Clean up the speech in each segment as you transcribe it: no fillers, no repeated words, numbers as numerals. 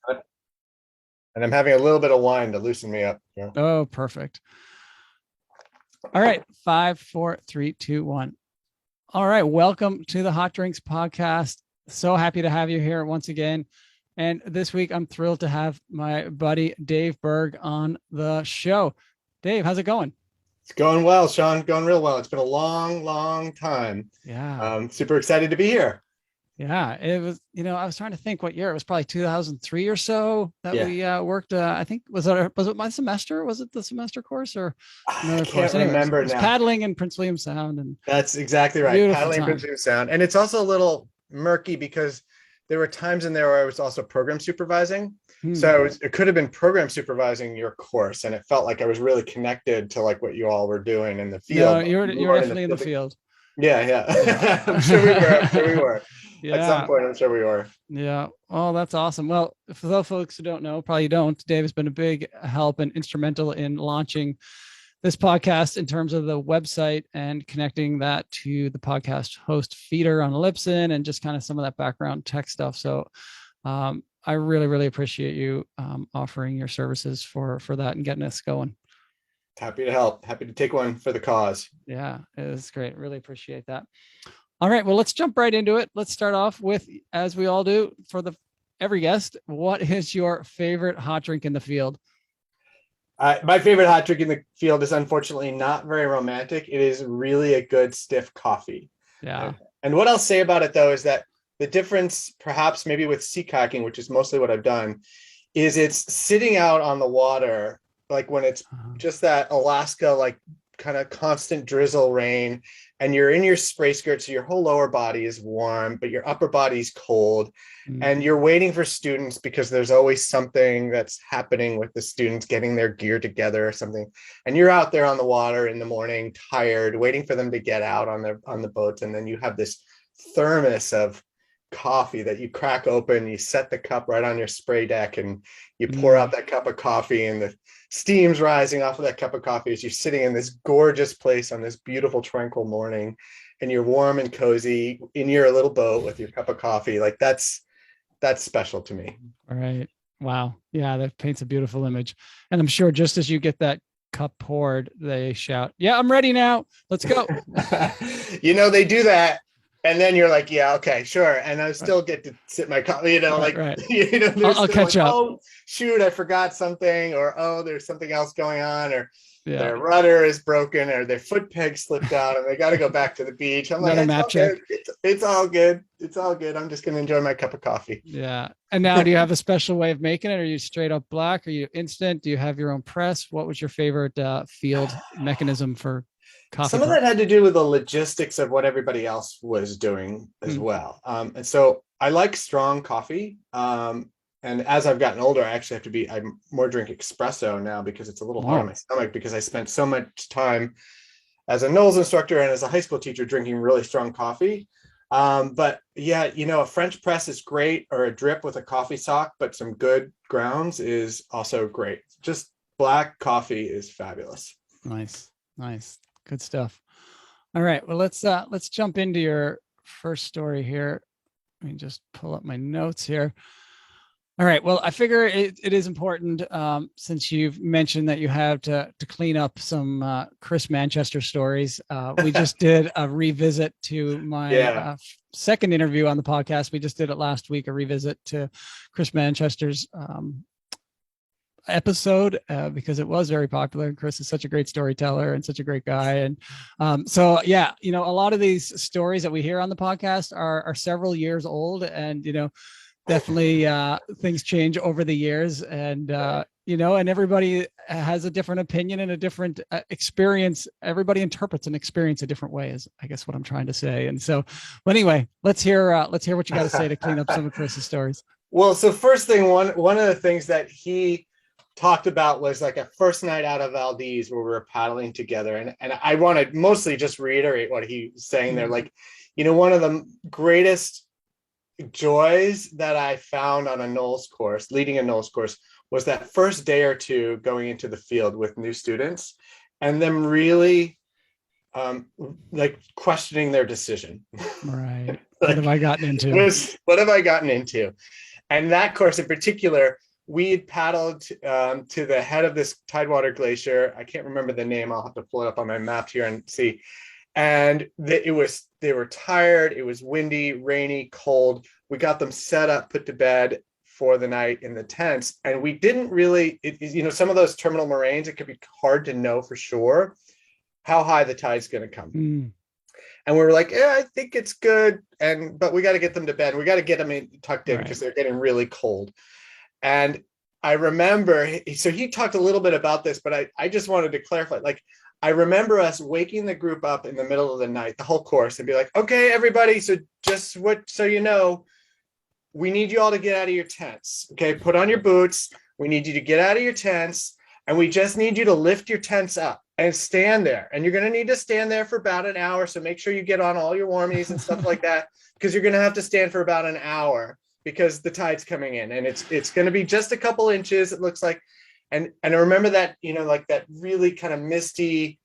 And I'm having a little bit of wine to loosen me up. Yeah. Oh, perfect. All right. 5, 4, 3, 2, 1. All right. Welcome to the Hot Drinks Podcast. So happy to have you here once again. And this week, I'm thrilled to have my buddy Dave Berg on the show. Dave, how's it going? It's going well, Sean. Going real well. It's been a long, long time. Yeah. Super excited to be here. Yeah. It was, I was trying to think what year. It was probably 2003 or so that Yeah. we worked. I think, was it my semester? Was it the semester course or I another can't course? Anyways, remember it was now. paddling in Prince William Sound. And That's exactly right. beautiful Paddling time. Prince William Sound. And it's also a little murky because there were times in there where I was also program supervising. So it could have been program supervising your course, and it felt like I was really connected to like what you all were doing in the field. No, you're definitely in the field. Yeah. I'm sure we were. I'm sure we were. Yeah. At some point, I'm sure we were. Yeah. Oh, that's awesome. Well, for those folks who don't know, probably don't, Dave has been a big help and instrumental in launching this podcast in terms of the website and connecting that to the podcast host feeder on Ellipsin and just kind of some of that background tech stuff. So I really, really appreciate you offering your services for that and getting us going. Happy to help. Happy to take one for the cause. Yeah, it was great. Really appreciate that. All right. Well, let's jump right into it. Let's start off with, as we all do for every guest, what is your favorite hot drink in the field? My favorite hot drink in the field is unfortunately not very romantic. It is really a good stiff coffee. Yeah. And what I'll say about it, though, is that the difference, perhaps maybe with sea kayaking, which is mostly what I've done, is it's sitting out on the water, like when it's just that Alaska, like kind of constant drizzle rain, and you're in your spray skirt, so your whole lower body is warm, but your upper body's cold, and you're waiting for students because there's always something that's happening with the students getting their gear together or something, and you're out there on the water in the morning, tired, waiting for them to get out on the boats, and then you have this thermos of coffee that you crack open, you set the cup right on your spray deck, and you pour out that cup of coffee, and the steam's rising off of that cup of coffee as you're sitting in this gorgeous place on this beautiful tranquil morning, and you're warm and cozy in your little boat with your cup of coffee. Like that's special to me. All right. Wow. Yeah, that paints a beautiful image. And I'm sure just as you get that cup poured, they shout, "Yeah, I'm ready now. Let's go." They do that. And then you're like, yeah, okay, sure. And I still get to sip my coffee, right. I'll catch up. Oh, shoot, I forgot something, or oh, there's something else going on, or their Yeah. rudder is broken, or their foot peg slipped out, and they got to go back to the beach. I'm like, it's all good. It's all good. I'm just going to enjoy my cup of coffee. Yeah. And now, do you have a special way of making it? Are you straight up black? Are you instant? Do you have your own press? What was your favorite field mechanism for coffee? Some of that had to do with the logistics of what everybody else was doing as well. And so I like strong coffee. And as I've gotten older, I more drink espresso now because it's a little hard on my stomach, because I spent so much time as a NOLS instructor and as a high school teacher drinking really strong coffee. But yeah, a French press is great, or a drip with a coffee sock, but some good grounds is also great. Just black coffee is fabulous. Nice. Good stuff. All right. Well, let's jump into your first story here. Let me just pull up my notes here. All right. Well, I figure it is important, since you've mentioned that you have to clean up some Chris Manchester stories. We just did a revisit to my second interview on the podcast. We just did it last week, a revisit to Chris Manchester's episode, because it was very popular. Chris is such a great storyteller and such a great guy. And so, yeah, a lot of these stories that we hear on the podcast are several years old, and, definitely things change over the years, and and everybody has a different opinion and a different experience. Everybody interprets an experience a different way, is I guess what I'm trying to say. And so, well, anyway, let's hear what you got to say to clean up some of Chris's stories. Well, so first thing, one of the things that he talked about was like a first night out of Valdez where we were paddling together, and I want to mostly just reiterate what he was saying there. Like, one of the greatest joys that I found on leading a NOLS course, was that first day or two going into the field with new students, and them really like questioning their decision. Right. Like, what have I gotten into? What have I gotten into? And that course in particular, we had paddled to the head of this Tidewater Glacier. I can't remember the name. I'll have to pull it up on my map here and see. And they were tired. It was windy, rainy, cold. We got them set up, put to bed for the night in the tents. And we didn't really, some of those terminal moraines, it could be hard to know for sure how high the tide's going to come. And we were like, yeah, I think it's good. But we got to get them to bed. We got to get them tucked in because they're getting really cold. And I remember, so he talked a little bit about this, but I just wanted to clarify, like, I remember us waking the group up in the middle of the night, the whole course, and be like, okay, everybody, so you know, we need you all to get out of your tents. Okay, put on your boots. We need you to get out of your tents, and we just need you to lift your tents up and stand there. And you're going to need to stand there for about an hour. So make sure you get on all your warmies and stuff like that, because you're going to have to stand for about an hour because the tide's coming in, and it's going to be just a couple inches, it looks like. And I remember that, like that really kind of misty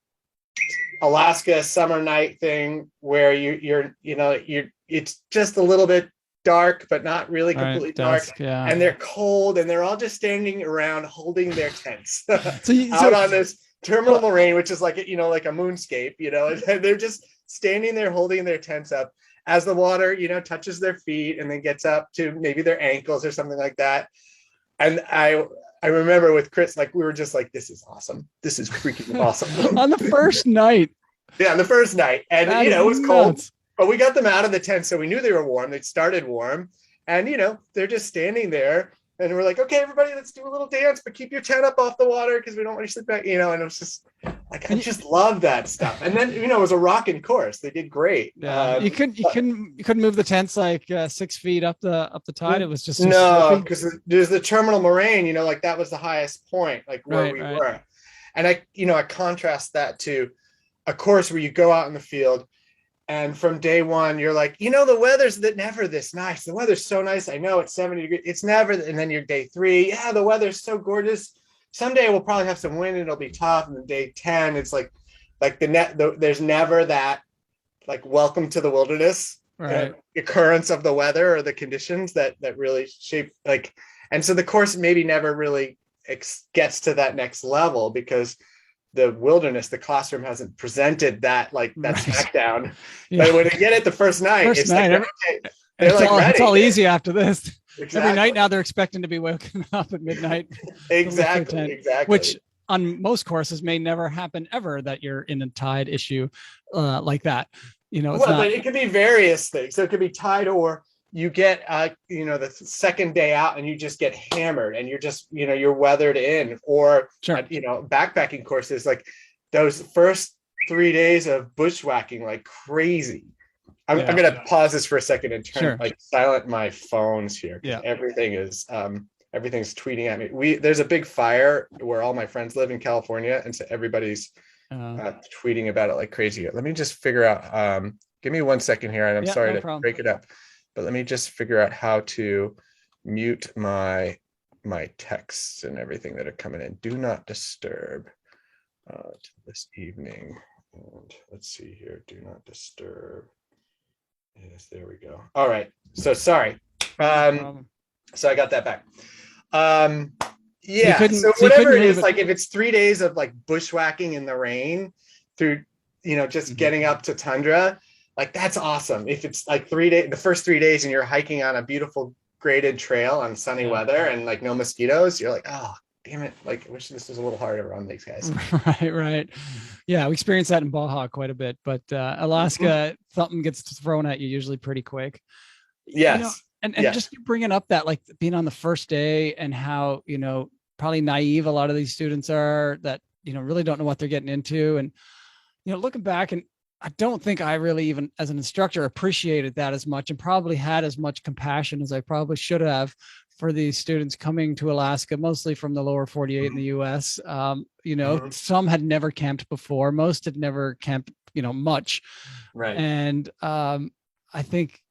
Alaska summer night thing where it's just a little bit dark, but not really completely dark. Yeah. And they're cold, and they're all just standing around holding their tents out on this terminal moraine, which is like a moonscape, and they're just standing there holding their tents up as the water, touches their feet and then gets up to maybe their ankles or something like that. And I remember with Chris, like, we were just like, this is awesome. This is freaking awesome. On the first night. Yeah, on the first night. And, it was cold, but we got them out of the tent. So we knew they were warm. They'd started warm. And, they're just standing there. And we're like, okay, everybody, let's do a little dance, but keep your tent up off the water because we don't want you to slip back, and it was just like, I just love that stuff. And then, it was a rocking course. They did great. Yeah. You couldn't move the tents like 6 feet up the tide. It was just no, because there's the terminal moraine, like that was the highest point, like where we were. And I contrast that to a course where you go out in the field, and from day one, you're like, the weather's never this nice. The weather's so nice. I know it's 70 degrees. It's never. And then you're day 3. Yeah, the weather's so gorgeous. Someday we'll probably have some wind and it'll be tough. And then day 10, it's like there's never that, like, welcome to the wilderness occurrence of the weather or the conditions that really shape, like, and so the course maybe never really gets to that next level because the wilderness, the classroom hasn't presented that, like, that smackdown. Yeah. But when they get it the first night, it's all easy after this. Exactly. Every night now they're expecting to be woken up at midnight. Exactly. Which on most courses may never happen ever, that you're in a tide issue like that. But it could be various things. So it could be tide, or you get the second day out and you just get hammered and you're just you're weathered in, or backpacking courses, like those first 3 days of bushwhacking like crazy. I'm gonna pause this for a second and turn silent my phones here. Everything's tweeting at me. There's a big fire where all my friends live in California, and so everybody's tweeting about it like crazy. Let me just figure out, give me 1 second here, and I'm sorry to break it up. But let me just figure out how to mute my texts and everything that are coming in. Do not disturb this evening. And let's see here. Do not disturb. Yes, there we go. All right. So sorry. So I got that back. So whatever it is, like if it's 3 days of like bushwhacking in the rain through, just getting up to tundra, like that's awesome. If it's like the first 3 days and you're hiking on a beautiful graded trail on sunny weather and like no mosquitoes, you're like, oh, damn it. Like, I wish this was a little harder on these guys. Right. Yeah. We experienced that in Baja quite a bit, but Alaska, something gets thrown at you usually pretty quick. Yes. And just bringing up that, like, being on the first day and how, probably naive a lot of these students are, that, really don't know what they're getting into. And, looking back, and I don't think I really even as an instructor appreciated that as much, and probably had as much compassion as I probably should have for these students coming to Alaska, mostly from the lower 48 in the US. Some had never camped before. Most had never camped, much. Right. And I think,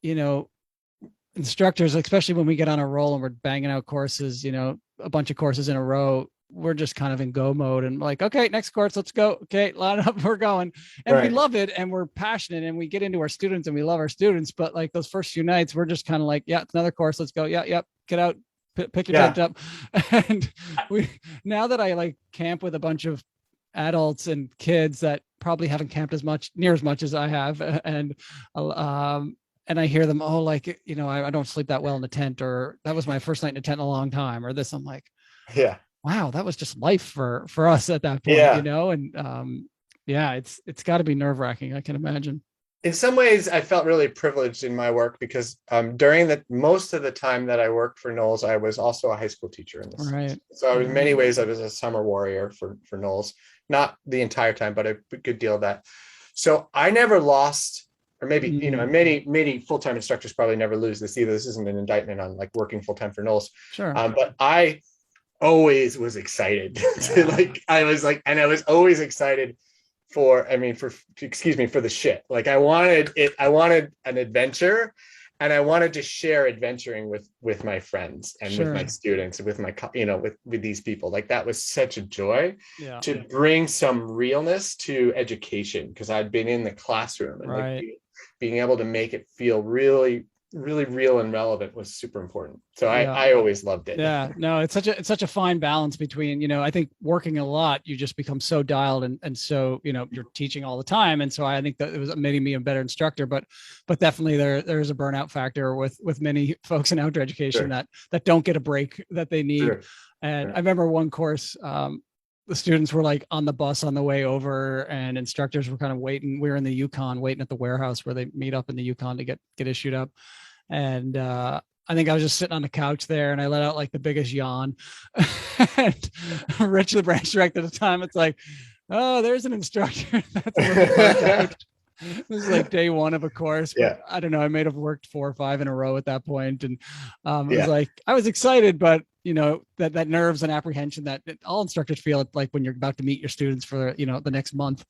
instructors, especially when we get on a roll and we're banging out courses, a bunch of courses in a row, we're just kind of in go mode and like, okay, next course, let's go. Okay, line up, we're going. And we love it, and we're passionate, and we get into our students and we love our students. But like those first few nights, we're just kind of like, yeah, it's another course, let's go. Yep. get out, pick your tent up. And now that I like camp with a bunch of adults and kids that probably haven't camped near as much as I have. And I hear them, oh, like, I don't sleep that well in the tent, or that was my first night in a tent in a long time, or this. I'm like, yeah, wow, that was just life for us at that point, and it's got to be nerve wracking. I can imagine. In some ways, I felt really privileged in my work because during most of the time that I worked for NOLS, I was also a high school teacher in this. Right. So in many ways, I was a summer warrior for NOLS, not the entire time, but a good deal of that. So I never lost, or maybe, many full-time instructors probably never lose this either. This isn't an indictment on like working full-time for NOLS. Sure. But I always was excited I was always excited for the shit. Like I wanted an adventure, and I wanted to share adventuring with my friends and with my students and with my, with these people. Like that was such a joy to bring some realness to education, because I'd been in the classroom and like being able to make it feel really, really real and relevant was super important. So I always loved it. Yeah, no, it's such a fine balance between, I think working a lot, you just become so dialed and so, you're teaching all the time. And so I think that it was making me a better instructor, but definitely there's a burnout factor with many folks in outdoor education that don't get a break that they need. And I remember one course, the students were like on the bus on the way over, and instructors were kind of waiting. We were in the Yukon waiting at the warehouse where they meet up in the Yukon to get issued up. And I think I was just sitting on the couch there, and I let out like the biggest yawn. And Rich, the branch director at the time, it's like, oh, there's an instructor that's a little burnt out. It was like day one of a course, but I don't know. I may have worked 4 or 5 in a row at that point. And it was like, I was excited, but that nerves and apprehension that all instructors feel like when you're about to meet your students for, the next month,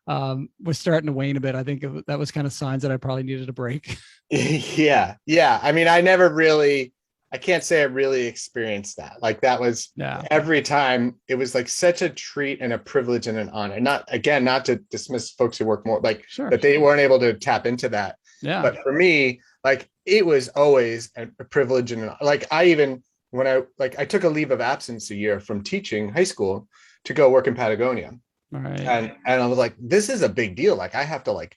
was starting to wane a bit. I think that was kind of signs that I probably needed a break. Yeah. I mean, I can't say I really experienced that. Like that was every time. It was like such a treat and a privilege and an honor. Not to dismiss folks who work more, like that they weren't able to tap into that. Yeah. But for me, like it was always a privilege, and like when I took a leave of absence a year from teaching high school to go work in Patagonia. Right. And I was like, this is a big deal. Like I have to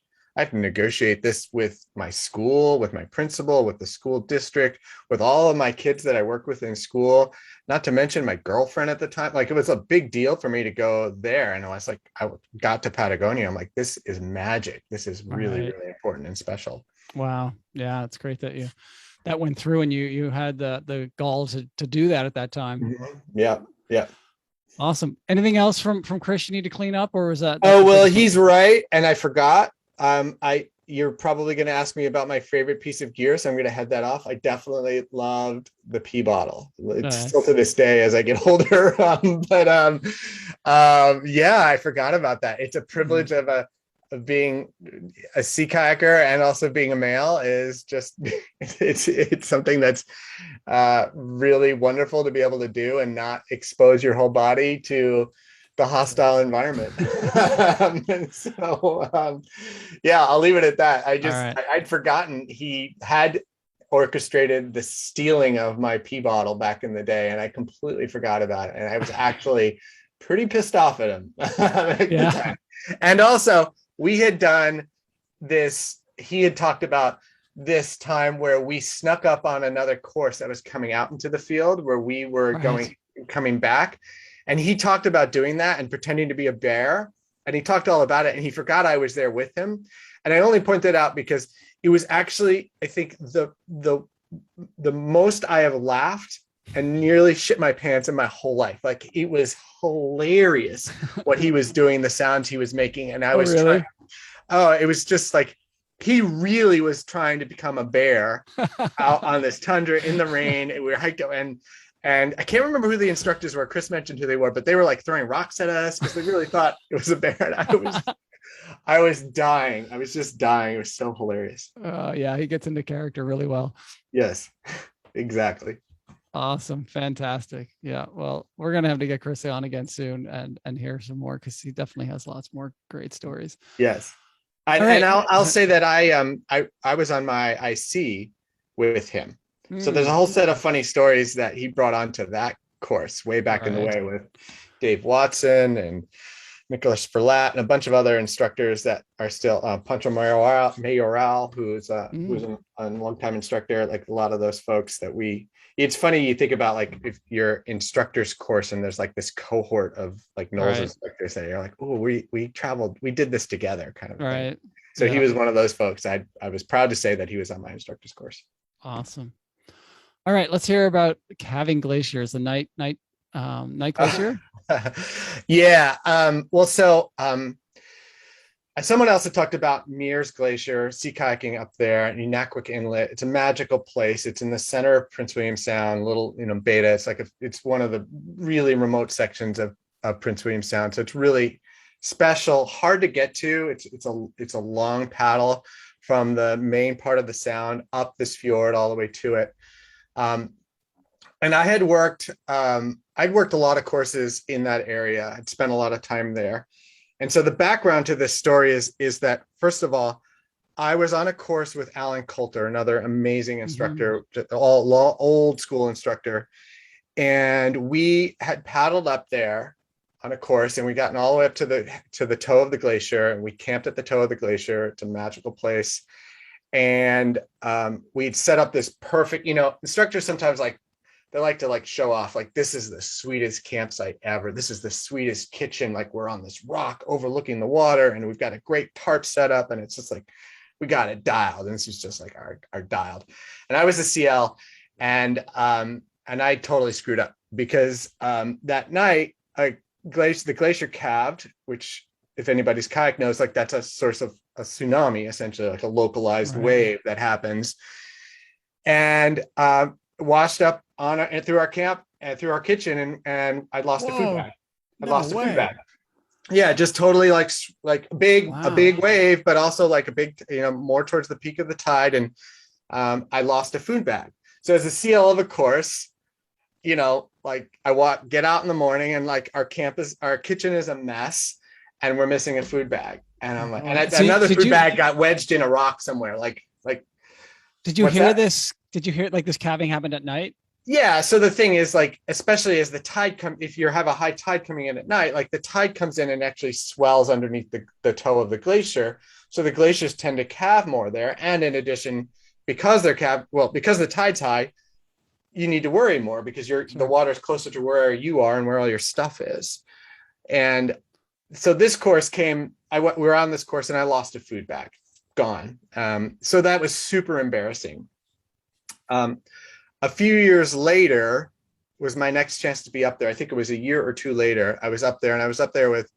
negotiate this with my school, with my principal, with the school district, with all of my kids that I work with in school, not to mention my girlfriend at the time. Like it was a big deal for me to go there. And I was like, I got to Patagonia. I'm like, this is magic. This is really, really important and special. Wow. Yeah. It's great that that went through and you had the gall to do that at that time. Mm-hmm. Yeah. Awesome. Anything else from Chris you need to clean up, or was that? Oh, well, he's right. And I forgot. You're probably going to ask me about my favorite piece of gear, so I'm going to head that off. I definitely loved the pee bottle. It's still to this day as I get older. I forgot about that. It's a privilege of being a sea kayaker and also being a male is just, it's something that's really wonderful to be able to do and not expose your whole body to the hostile environment. I'll leave it at that. I'd forgotten he had orchestrated the stealing of my pee bottle back in the day, and I completely forgot about it. And I was actually pretty pissed off at him. And also we had done this, he had talked about this time where we snuck up on another course that was coming out into the field where we were coming back. And he talked about doing that and pretending to be a bear. And he talked all about it, and he forgot I was there with him. And I only point that out because it was actually, I think, the most I have laughed and nearly shit my pants in my whole life. Like it was hilarious what he was doing, the sounds he was making. And I was it was just like, he really was trying to become a bear out on this tundra in the rain. We were hiked up, and I can't remember who the instructors were. Chris mentioned who they were, but they were like throwing rocks at us because they really thought it was a bear. And I was dying. I was just dying. It was so hilarious. He gets into character really well. Yes, exactly. Awesome. Fantastic. Yeah. Well, we're going to have to get Chris on again soon and hear some more, because he definitely has lots more great stories. Yes. And I'll say that I was on my IC with him. So there's a whole set of funny stories that he brought onto that course way back in the way with Dave Watson and Nicholas Ferlat and a bunch of other instructors that are still Pancho Mayoral, who's a longtime instructor. Like a lot of those folks that it's funny, you think about like if your instructor's course and there's like this cohort of like NOLS instructors that you're like, oh, we traveled, we did this together kind of thing. So he was one of those folks. I was proud to say that he was on my instructor's course. Awesome. All right, let's hear about calving glaciers, the night glacier. Someone else had talked about Mears Glacier, sea kayaking up there in Inakwic Inlet. It's a magical place. It's in the center of Prince William Sound, little, Beta. It's like it's one of the really remote sections of Prince William Sound. So it's really special, hard to get to. It's a long paddle from the main part of the sound up this fjord all the way to it. And I had I'd worked a lot of courses in that area. I'd spent a lot of time there. And so the background to this story is that, first of all, I was on a course with Alan Coulter, another amazing instructor, old school instructor. And we had paddled up there on a course and we gotten all the way up to the toe of the glacier, and we camped at the toe of the glacier. It's a magical place. And we'd set up this perfect, instructors sometimes they like to show off, like, this is the sweetest campsite ever. This is the sweetest kitchen. Like, we're on this rock overlooking the water and we've got a great tarp set up, and it's just like, we got it dialed. And this is just like our dialed. And I was the CL, and I totally screwed up because that night, the glacier calved, which, if anybody's kayak knows, like, that's a source of a tsunami, essentially, like a localized wave that happens, and washed up through our camp and through our kitchen, and I lost a food bag. A food bag. Yeah, just totally like a big wave, but also like a big, more towards the peak of the tide, and I lost a food bag. So as a CL of a course, like, get out in the morning, and like our kitchen is a mess, and we're missing a food bag, and I'm like, another food bag got wedged in a rock somewhere. Like, did you hear this? Did you hear, like, this calving happened at night? Yeah. So the thing is, like, especially as the tide if you have a high tide coming in at night, like the tide comes in and actually swells underneath the toe of the glacier. So the glaciers tend to calve more there. And in addition, because because the tide's high, you need to worry more because the water's closer to where you are and where all your stuff is. And so this course we were on this course and I lost a food bag, gone. So that was super embarrassing. A few years later was my next chance to be up there. I think it was a year or two later. I was up there, and I was up there with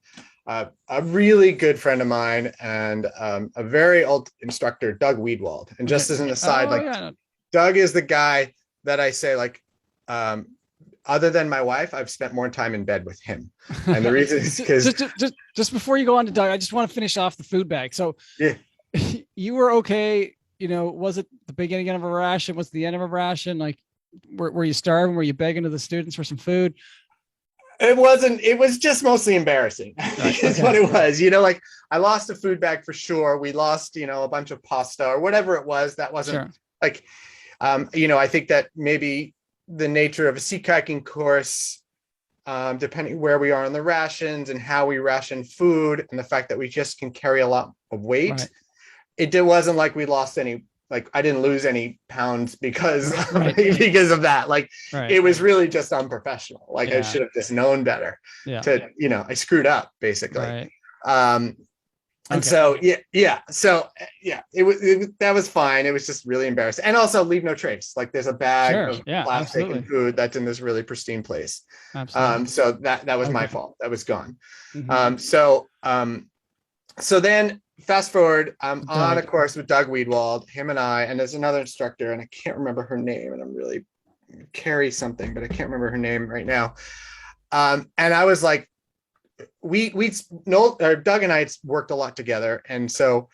a really good friend of mine and a very old instructor, Doug Weedwald. And just as an aside, Doug is the guy that I say, like, other than my wife, I've spent more time in bed with him. And the reason is because just before you go on to Doug, I just want to finish off the food bag. So you were okay. Was it the beginning of a ration? Was it the end of a ration? Like, were you starving? Were you begging to the students for some food? It wasn't. It was just mostly embarrassing. That's what it was. Like, I lost a food bag for sure. We lost, a bunch of pasta or whatever it was. That wasn't like, I think that maybe the nature of a sea kayaking course, depending where we are on the rations and how we ration food, and the fact that we just can carry a lot of weight. Right. It wasn't like we lost any, like, I didn't lose any pounds because of that. Like, it was really just unprofessional. Like, I should have just known better. I screwed up basically. And so, that was fine. It was just really embarrassing. And also, leave no trace. Like, there's a bag of plastic and food that's in this really pristine place. So that was my fault. That was gone. So then fast forward, I'm on a course with Doug Weedwald, him and I, and there's another instructor, and I can't remember her name, and I'm really Carrie something, but I can't remember her name right now. And I was like, Doug and I had worked a lot together. And so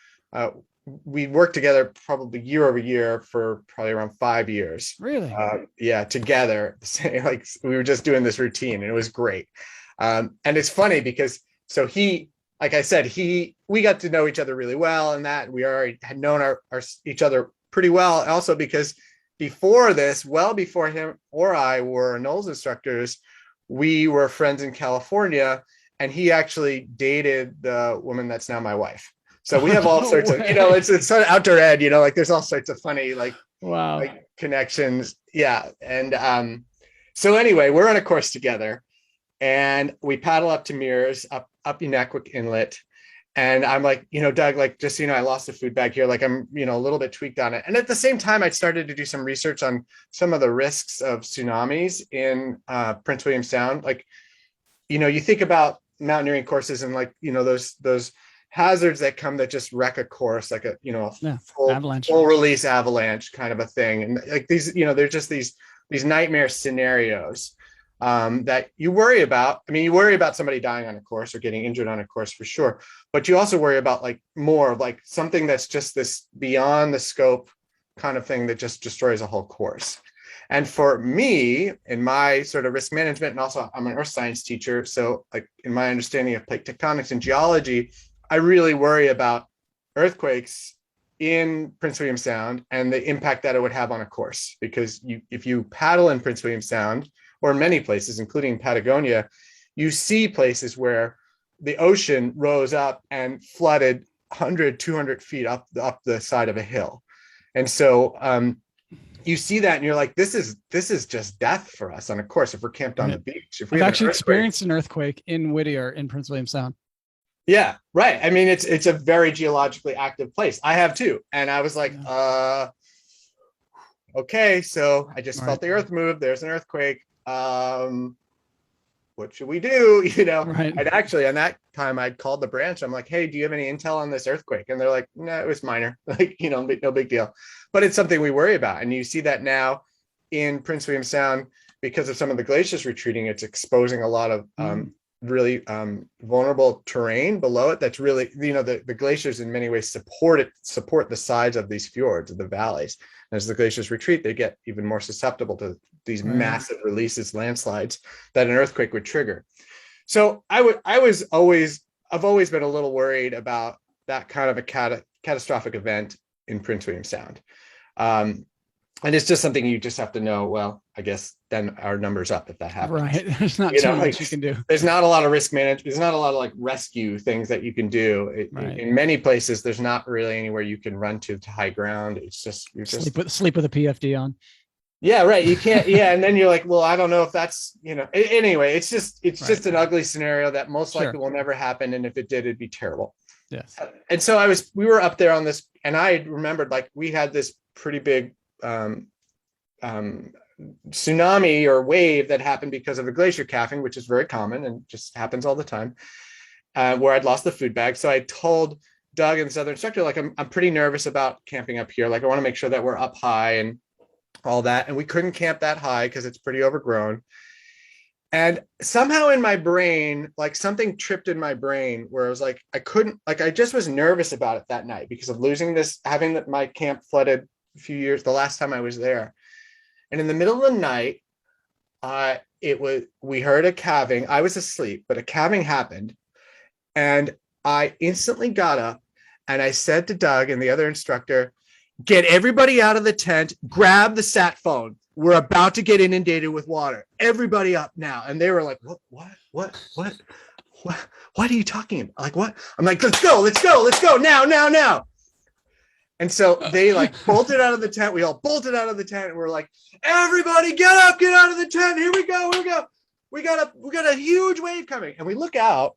we worked together probably year over year for probably around 5 years. Really? Together. Like, we were just doing this routine, and it was great. And it's funny because, so like I said, we got to know each other really well, and that we already had known each other pretty well. Also because before this, well before him or I were NOLS instructors, we were friends in California, and he actually dated the woman that's now my wife. So we have all No sorts of, way. it's sort of outdoor ed, like there's all sorts of funny, Wow. like connections. Yeah. And so anyway, we're on a course together, and we paddle up to Mears, up Unaquik Inlet. And I'm like, Doug, like, just, I lost a food bag here. Like, I'm, a little bit tweaked on it. And at the same time, I'd started to do some research on some of the risks of tsunamis in Prince William Sound. Like, you think about mountaineering courses and like, those hazards that come that just wreck a course, like a, full release avalanche kind of a thing. And like these, they're just these nightmare scenarios that you worry about. I mean, you worry about somebody dying on a course or getting injured on a course for sure, but you also worry about like more of like something that's just this beyond the scope kind of thing that just destroys a whole course. And for me, in my sort of risk management, and also I'm an earth science teacher, so like in my understanding of plate tectonics and geology, I really worry about earthquakes in Prince William Sound and the impact that it would have on a course. Because if you paddle in Prince William Sound, or in many places, including Patagonia, you see places where the ocean rose up and flooded 100, 200 feet up the side of a hill. And so you see that and you're like, this is just death for us on a course if we're camped on the beach. If we I've actually experienced an earthquake in Whittier in Prince William Sound. Yeah, right. I mean, it's a very geologically active place. I have too. And I was like, okay, so I just felt the earth move. There's an earthquake. What should we do? I'd actually, on that time, I'd called the branch. I'm like, hey, do you have any intel on this earthquake? And they're like, no, it was minor, like, no big deal. But it's something we worry about. And you see that now in Prince William Sound, because of some of the glaciers retreating, it's exposing a lot of really vulnerable terrain below it. That's really, the glaciers in many ways support the sides of these fjords, of the valleys. And as the glaciers retreat, they get even more susceptible to these massive releases, landslides that an earthquake would trigger. So I've always been a little worried about that kind of a catastrophic event in Prince William Sound. And it's just something you just have to know. Well, I guess then our numbers up if that happens. Right. There's not too much you can do. There's not a lot of risk management. There's not a lot of like rescue things that you can do. In many places, there's not really anywhere you can run to high ground. It's just sleep with a PFD on. Yeah, right. You can't. Yeah, and then you're like, well, I don't know if that's Anyway, it's just an ugly scenario that most likely will never happen, and if it did, it'd be terrible. Yes. And so we were up there on this, and I remembered like we had this pretty big tsunami or wave that happened because of a glacier calving, which is very common and just happens all the time, where I'd lost the food bag. So I told Doug and this other instructor, like, I'm pretty nervous about camping up here. Like, I want to make sure that we're up high and all that. And we couldn't camp that high because it's pretty overgrown. And somehow in my brain, like something tripped in my brain where I was like, I just was nervous about it that night because of losing this, having my camp flooded the last time I was there. And in the middle of the night, we heard a calving. I was asleep, but a calving happened. And I instantly got up and I said to Doug and the other instructor, get everybody out of the tent, grab the sat phone. We're about to get inundated with water. Everybody up now. And they were like, what are you talking about? Like, what? I'm like, let's go now. And so they like bolted out of the tent. We all bolted out of the tent and we're like, everybody get up, get out of the tent. Here we go. We got a huge wave coming. And we look out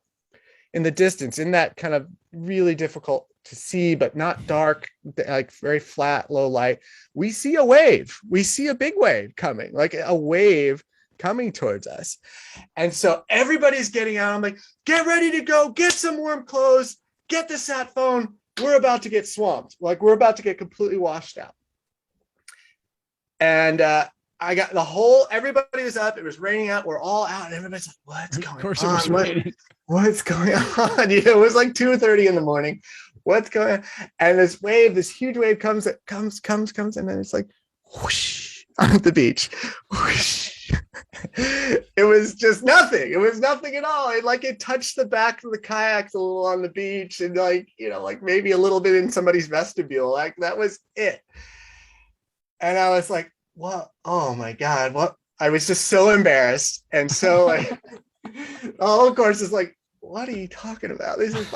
in the distance in that kind of really difficult to see, but not dark, like very flat, low light. We see a wave. We see a big wave coming, like a wave coming towards us. And so everybody's getting out. I'm like, get ready to go, get some warm clothes, get the sat phone. We're about to get swamped. Like we're about to get completely washed out. And I got everybody was up. It was raining out. We're all out. And everybody's like, what's going on? Of course it was raining. What's going on? It was like 2:30 in the morning. What's going on? And this huge wave comes, and then it's like whoosh on the beach. Whoosh. It was just nothing. It was nothing at all. It touched the back of the kayaks a little on the beach and like maybe a little bit in somebody's vestibule. Like that was it. And I was like, what? Oh my God, what? I was just so embarrassed. And so like, the whole course is like, what are you talking about? This is,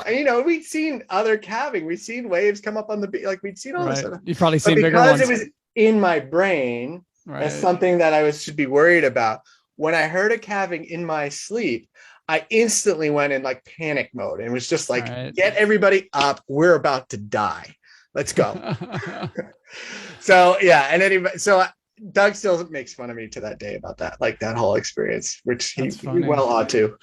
we'd seen other calving, we'd seen waves come up on the beach, like we'd seen all this Right. stuff. You've probably But seen bigger because it ones. was in my brain as Right. something that should be worried about, when I heard a calving in my sleep, I instantly went in like panic mode and was just like, Right. get everybody up. We're about to die. Let's go. So yeah. And anyway, so Doug still makes fun of me to that day about that, like that whole experience, which he That's funny. well ought to.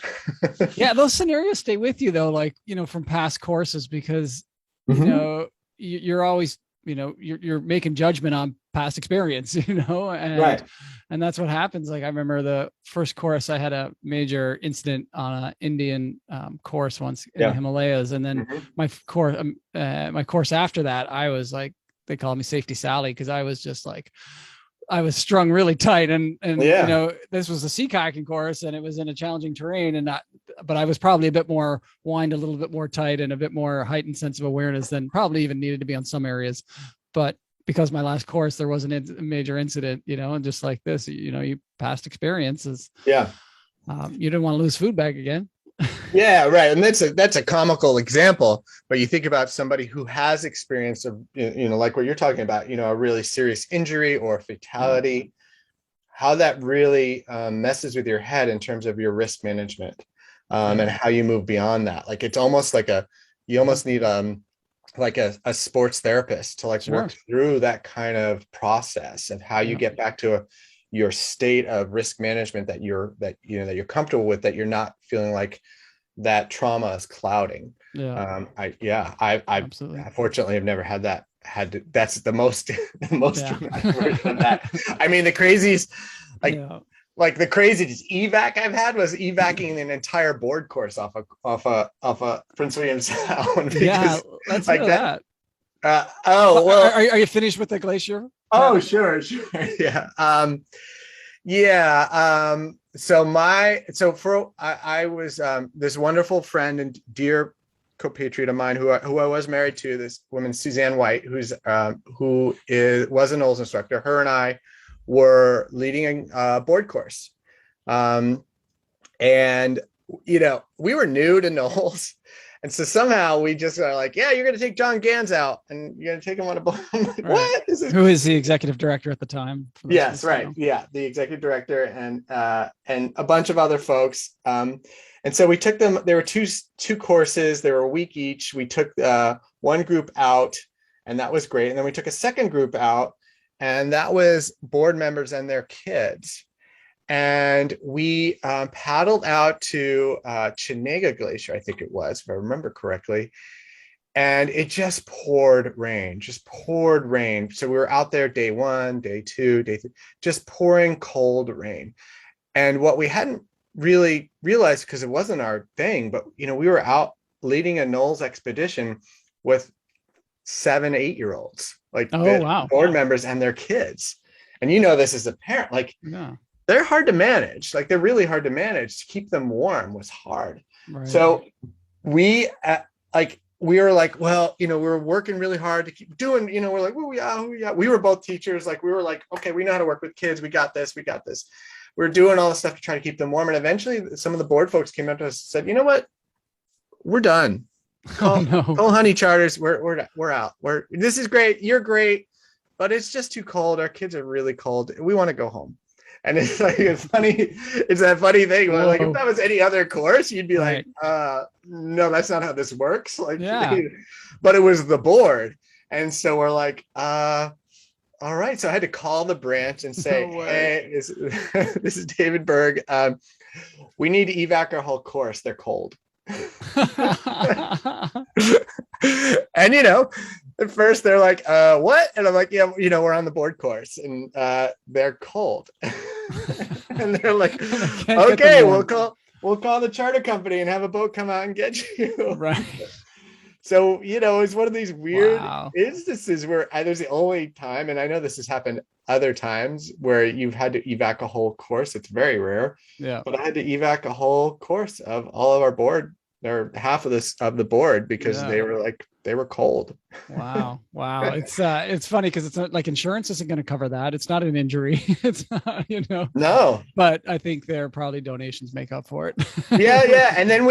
Yeah, those scenarios stay with you though, like, from past courses, because you're always, you're making judgment on past experience, and Right. and that's what happens. Like I remember the first course, I had a major incident on an Indian course once in the Himalayas, and then my course after that, I was like, they called me Safety Sally, because I was just like, I was strung really tight, and this was a sea kayaking course, and it was in a challenging terrain, but I was probably a bit more wind, a little bit more tight, and a bit more heightened sense of awareness than probably even needed to be on some areas. But because my last course, there was a major incident, and just like this, you past experiences. Yeah. You didn't want to lose food bag again. Yeah, right. And that's a comical example, but you think about somebody who has experience of, like what you're talking about, a really serious injury or fatality, how that really messes with your head in terms of your risk management, and how you move beyond that. Like, it's almost like you almost need like a sports therapist to like work through that kind of process of how you get back to your state of risk management that you're comfortable with, that you're not feeling like that trauma is clouding. I Absolutely. fortunately have never had that. That's the most dramatic version of that. I mean, the craziest, like the craziest evac I've had was evacing an entire board course off a Prince William Sound. Let's hear that. Well, are you finished with the glacier? Oh, sure. Yeah. I was this wonderful friend and dear compatriot of mine who I was married to, this woman, Suzanne White, was a NOLS instructor. Her and I were leading a board course. And we were new to NOLS. And so somehow we just are like, yeah, you're going to take John Gans out and you're going to take him on a boat. I'm like, what? Who is the executive director at the time? Yes, right. Yeah, the executive director and a bunch of other folks. And so we took them. There were two courses. They were a week each. We took one group out, and that was great. And then we took a second group out, and that was board members and their kids. And we paddled out to Chenega Glacier, I think it was, if I remember correctly. And it just poured rain. So we were out there day 1, day 2, day 3, just pouring cold rain. And what we hadn't really realized, because it wasn't our thing, but we were out leading a NOLS expedition with 7, 8-year-olds, like board members and their kids. And this as a parent, like, they're hard to manage. Like, they're really hard to manage. To keep them warm was hard. Right. So we were like, well, we were working really hard to keep doing, we're like, yeah. We were both teachers. Like, we were like, okay, we know how to work with kids. We got this. We're doing all this stuff to try to keep them warm. And eventually some of the board folks came up to us and said, you know what? We're done. Call Honey Charters. We're out. This is great. You're great, but it's just too cold. Our kids are really cold. We want to go home. And it's like, it's that funny thing. Where, like, if that was any other course, you'd be like, no, that's not how this works. Like, but it was the board. And so we're like, all right. So I had to call the branch and say, hey, this is David Berg. We need to evac our whole course. They're cold. And at first they're like, what? And I'm like, yeah, we're on the board course and they're cold. And they're like, okay, we'll call the charter company and have a boat come out and get you. Right. So it's one of these weird instances where there's the only time, and I know this has happened other times, where you've had to evac a whole course. It's very rare. Yeah. But I had to evac a whole course of all of our board or half of the board because they were cold. Wow. It's funny because it's not like insurance isn't going to cover that. It's not an injury. It's not, No. But I think their probably donations make up for it. Yeah. And then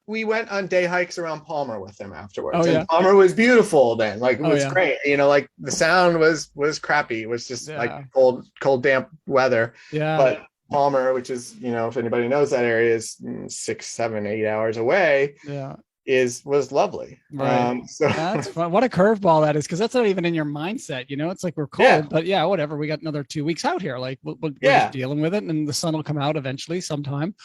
we went on day hikes around Palmer with them afterwards. Oh, yeah. And Palmer was beautiful then. Like it was yeah. great. Like the sound was crappy. It was just like cold, damp weather. Yeah. But Palmer, which is, if anybody knows that area, is 6, 7, 8 hours away. Yeah. Was lovely. Right. So that's fun. What a curveball that is, because that's not even in your mindset. It's like we're cold, but whatever. We got another 2 weeks out here. Like we're just dealing with it, and the sun will come out eventually sometime.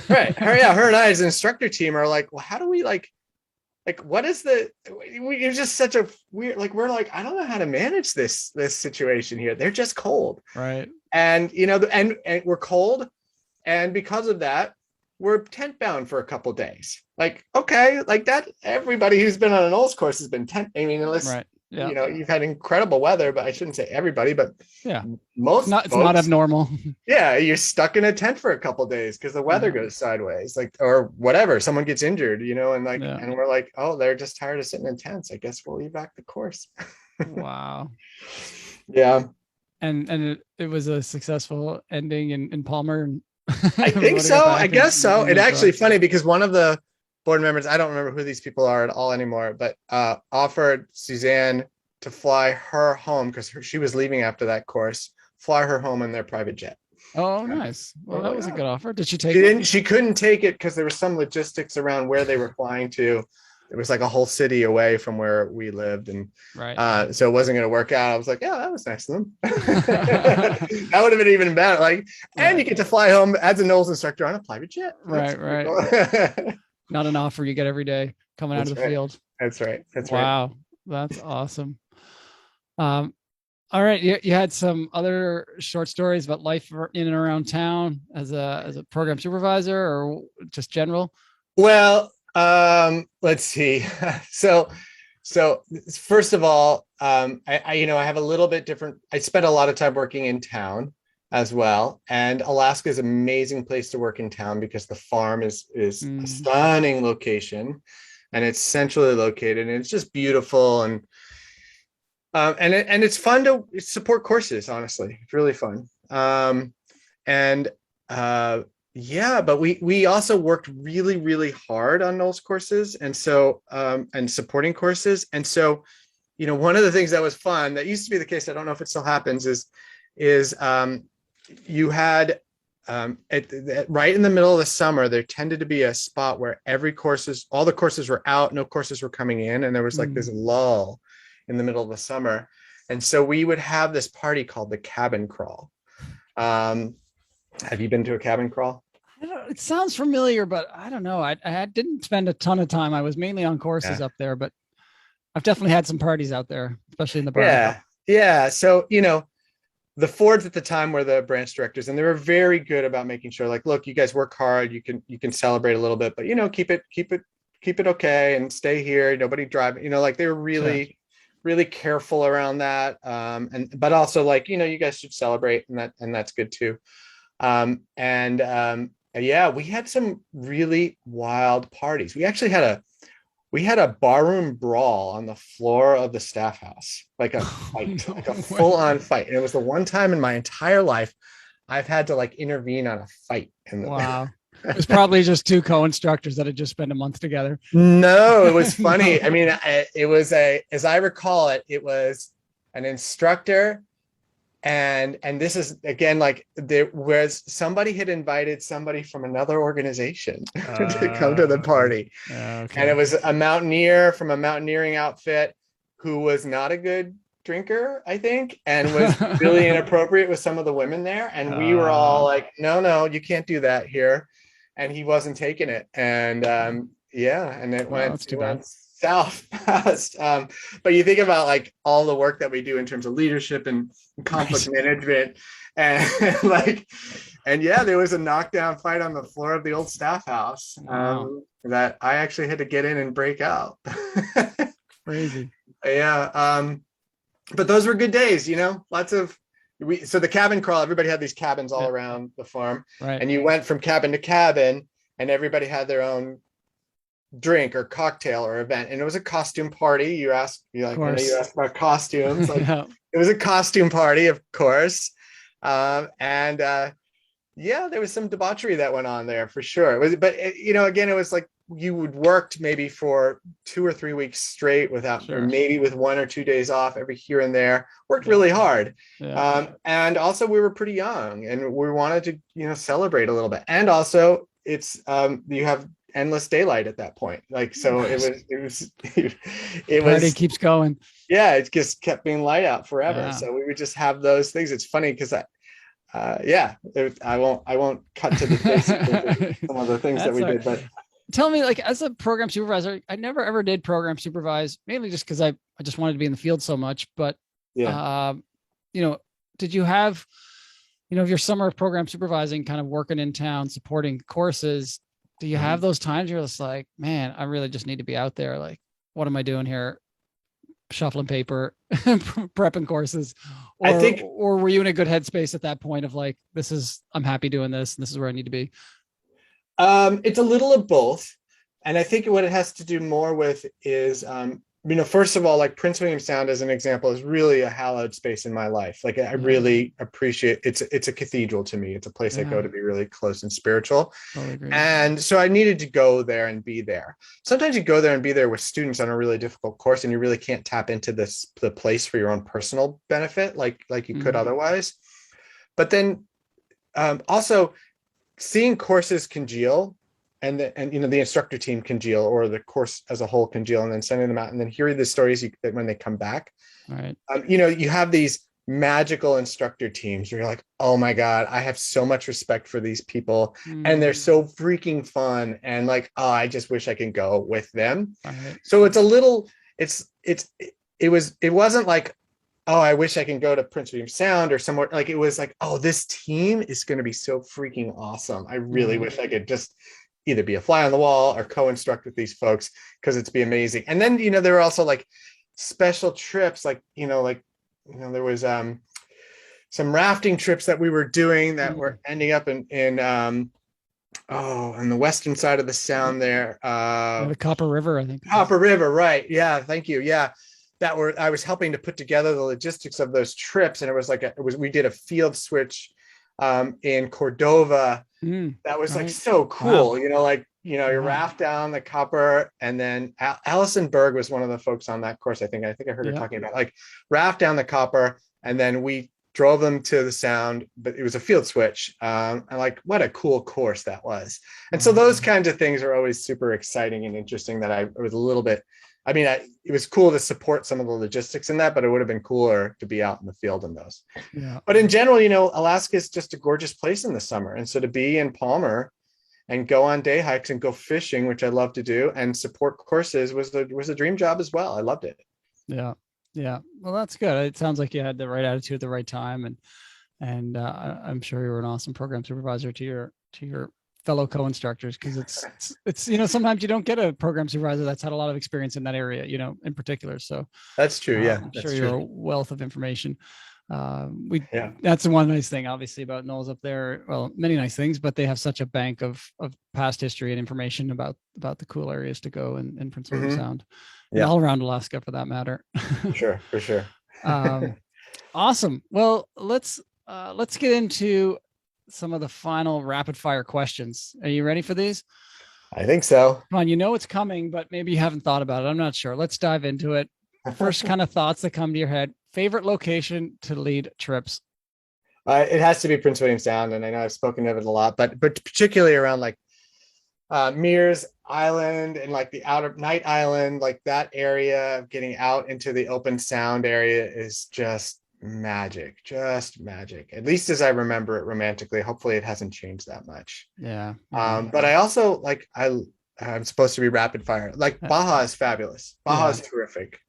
Right. Her and I as an instructor team are like, well, how do we like what is you're just such a weird, we're like, I don't know how to manage this situation here. They're just cold. Right. And, and we're cold. And because of that, we're tent bound for a couple days. Okay, that everybody who's been on an NOLS course has been tent. I mean, unless you've had incredible weather, but I shouldn't say everybody, but most it's not abnormal. Yeah, you're stuck in a tent for a couple days because the weather goes sideways, or whatever. Someone gets injured, and and we're like, oh, they're just tired of sitting in tents. I guess we'll evac the course. Wow. Yeah. And it was a successful ending in Palmer. I think so. I guess so. It's actually funny because one of the board members, I don't remember who these people are at all anymore, but offered Suzanne to fly her home because she was leaving after that course, fly her home in their private jet. Oh, nice. Well, that was a good offer. Did she take it? She couldn't take it because there was some logistics around where they were flying to. It was like a whole city away from where we lived. And so it wasn't going to work out. I was like, yeah, that was nice of them. That would have been even better. And you get to fly home as a NOLS instructor on a private jet. Right. Cool. Not an offer you get every day coming out of the field. That's right. Wow. That's awesome. All right. You had some other short stories about life in and around town as a program supervisor or just general? Well, let's see. So first of all, I have a little bit different. I spent a lot of time working in town as well, and Alaska is an amazing place to work in town because the farm is a stunning location, and it's centrally located, and it's just beautiful, and it's fun to support courses. Honestly, it's really fun. But we also worked really, really hard on NOLS courses, and so and supporting courses. And so, one of the things that was fun, that used to be the case, I don't know if it still happens, is you had right in the middle of the summer, there tended to be a spot where all the courses were out, no courses were coming in, and there was like this lull in the middle of the summer. And so we would have this party called the cabin crawl. Have you been to a cabin crawl? It sounds familiar, but I don't know. I didn't spend a ton of time. I was mainly on courses up there, but I've definitely had some parties out there, especially in the Berg. Yeah. So, the Fords at the time were the branch directors, and they were very good about making sure, look, you guys work hard. You can celebrate a little bit, but keep it okay and stay here. Nobody drive. They were really, really careful around that. But also you guys should celebrate, and that's good too. We had some really wild parties. We actually had a barroom brawl on the floor of the staff house, like a fight, like a full-on fight. And it was the one time in my entire life I've had to intervene on a fight. Wow. It was probably just two co-instructors that had just spent a month together. No, it was funny. I mean, it was as I recall it, it was an instructor. And this is again, whereas somebody had invited somebody from another organization to come to the party. Okay. And it was a mountaineer from a mountaineering outfit who was not a good drinker, I think, and was really inappropriate with some of the women there. And we were all like, no, you can't do that here. And he wasn't taking it. And and it went south fast. But you think about all the work that we do in terms of leadership and conflict management, and there was a knockdown fight on the floor of the old staff house that I actually had to get in and break out. Crazy. But those were good days, lots of so the cabin crawl, everybody had these cabins all around the farm, right? And you went from cabin to cabin, and everybody had their own drink or cocktail or event, and it was a costume party. You like, I know you asked about costumes. Like, Yeah. it was a costume party, of course. And yeah, there was some debauchery that went on there for sure. It was, but again, it was like you would worked maybe for 2 or 3 weeks straight without, or maybe with 1 or 2 days off every here and there. Worked really hard. And also we were pretty young, and we wanted to, celebrate a little bit. And also it's, you have endless daylight at that point. Like, so it Party keeps going. Yeah, it just kept being light out forever. Yeah. So we would just have those things. It's funny because I won't cut to the basics of some of the things that we did, but tell me, like, as a program supervisor, I never ever did program supervise, mainly just because I just wanted to be in the field so much. But did you have, your summer of program supervising, kind of working in town, supporting courses? Do you have those times you're just like, man, I really just need to be out there? Like, what am I doing here? Shuffling paper, prepping courses, or were you in a good headspace at that point of like, I'm happy doing this, and this is where I need to be? It's a little of both. And I think what it has to do more with is, first of all, like Prince William Sound as an example is really a hallowed space in my life. Like, I really appreciate it's a cathedral to me. It's a place I go to be really close and spiritual. And so I needed to go there and be there. Sometimes you go there and be there with students on a really difficult course, and you really can't tap into the place for your own personal benefit like you could otherwise. But then also seeing courses congeal, and the instructor team congeal, or the course as a whole congeal, and then sending them out, and then hearing the stories when they come back. Right. You have these magical instructor teams where you're like, oh my God, I have so much respect for these people, and they're so freaking fun, and like, oh, I just wish I could go with them. Right. So it's a little, it wasn't like, oh, I wish I can go to Prince William Sound or somewhere. Like, it was like, oh, this team is going to be so freaking awesome. I really wish I could just either be a fly on the wall or co-instruct with these folks, because it's be amazing. And then, there were also like special trips, like, there was some rafting trips that we were doing that were ending up in on the western side of the Sound there. The Copper River, I think. Copper River, right. Yeah, thank you. Yeah. I was helping to put together the logistics of those trips. And it was like, we did a field switch in Cordova. That was like so cool. Wow. You raft down the Copper, and then Allison Berg was one of the folks on that course. I think I heard her talking about, like, raft down the Copper, and then we drove them to the Sound, but it was a field switch. And like, what a cool course that was. And so those kinds of things are always super exciting and interesting, that I was a little bit, it was cool to support some of the logistics in that, but it would have been cooler to be out in the field in those. Yeah. But in general, Alaska is just a gorgeous place in the summer. And so to be in Palmer and go on day hikes and go fishing, which I love to do, and support courses was a dream job as well. I loved it. Yeah. Yeah. Well, that's good. It sounds like you had the right attitude at the right time. And I'm sure you were an awesome program supervisor to your fellow co-instructors, because it's sometimes you don't get a program supervisor that's had a lot of experience in that area, in particular. So that's true. Yeah, I'm sure you're a wealth of information. That's the one nice thing, obviously, about NOLS up there. Well, many nice things, but they have such a bank of past history and information about the cool areas to go in Prince William Sound, and all around Alaska for that matter. Sure, for sure. Awesome. Well, let's get into some of the final rapid fire questions. Are you ready for these? I think so. Come on, it's coming, but maybe you haven't thought about it. I'm not sure. Let's dive into it. First kind of thoughts that come to your head. Favorite location to lead trips? It has to be Prince William Sound, and I know I've spoken of it a lot, but particularly around like Mears Island and like the outer Night Island, like that area, getting out into the open Sound area is just magic, at least as I remember it romantically. Hopefully it hasn't changed that much. But I also like, I'm supposed to be rapid fire, like Baja is fabulous. Baja is terrific.